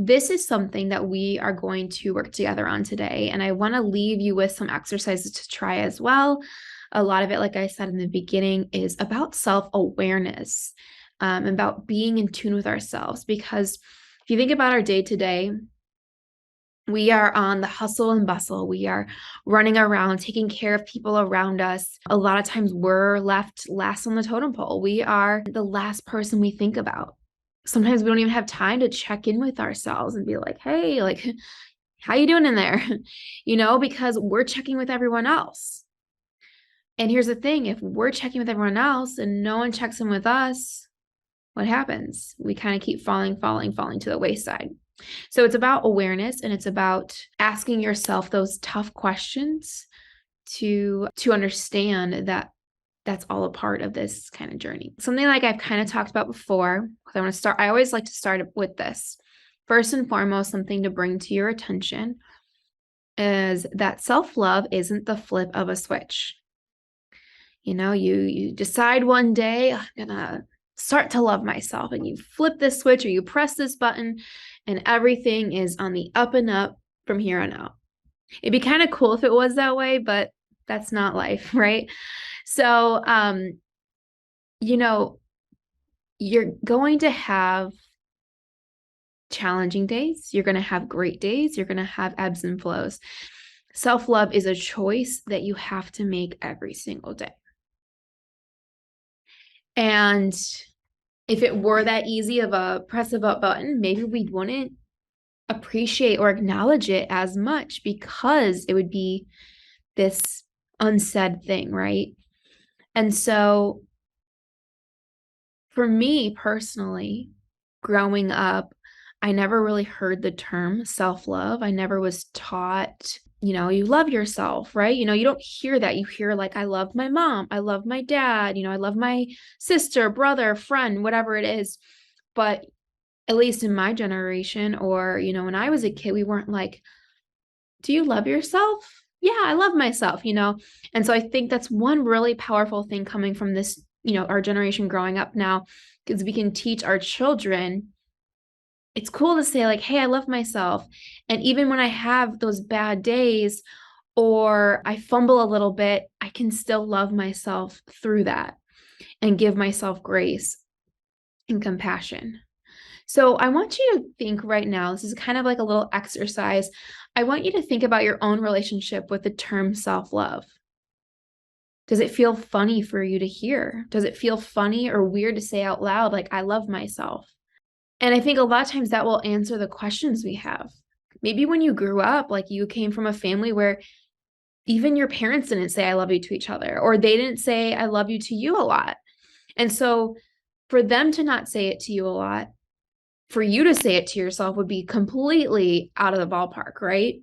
this is something that we are going to work together on today. And I want to leave you with some exercises to try as well. A lot of it, like I said in the beginning, is about self-awareness, about being in tune with ourselves. Because if you think about our day to day, we are on the hustle and bustle. We are running around, taking care of people around us. A lot of times we're left last on the totem pole. We are the last person we think about. Sometimes we don't even have time to check in with ourselves and be like, hey, like, how you doing in there? Because we're checking with everyone else. And here's the thing, if we're checking with everyone else and no one checks in with us, what happens? We kind of keep falling to the wayside. So it's about awareness, and it's about asking yourself those tough questions to understand that that's all a part of this kind of journey. Something like I've kind of talked about before, because I always like to start with this. First and foremost, something to bring to your attention is that self-love isn't the flip of a switch. You decide one day, I'm gonna start to love myself, and you flip this switch or you press this button and everything is on the up and up from here on out. It'd be kind of cool if it was that way, but that's not life, right? So, you're going to have challenging days. You're going to have great days. You're going to have ebbs and flows. Self-love is a choice that you have to make every single day. And if it were that easy of a press of a button, maybe we wouldn't appreciate or acknowledge it as much, because it would be this unsaid thing, right? And so for me personally, growing up, I never really heard the term self-love. I never was taught, you love yourself, right? You don't hear that. You hear like, I love my mom, I love my dad, I love my sister, brother, friend, whatever it is. But at least in my generation, or, when I was a kid, we weren't like, do you love yourself? Yeah, I love myself, And so I think that's one really powerful thing coming from this, our generation growing up now, because we can teach our children. It's cool to say like, hey, I love myself. And even when I have those bad days or I fumble a little bit, I can still love myself through that and give myself grace and compassion. So I want you to think right now, this is kind of like a little exercise. I want you to think about your own relationship with the term self-love. Does it feel funny for you to hear? Does it feel funny or weird to say out loud, like, I love myself? And I think a lot of times that will answer the questions we have. Maybe when you grew up, like you came from a family where even your parents didn't say I love you to each other, or they didn't say I love you to you a lot. And so for them to not say it to you a lot, for you to say it to yourself would be completely out of the ballpark, right?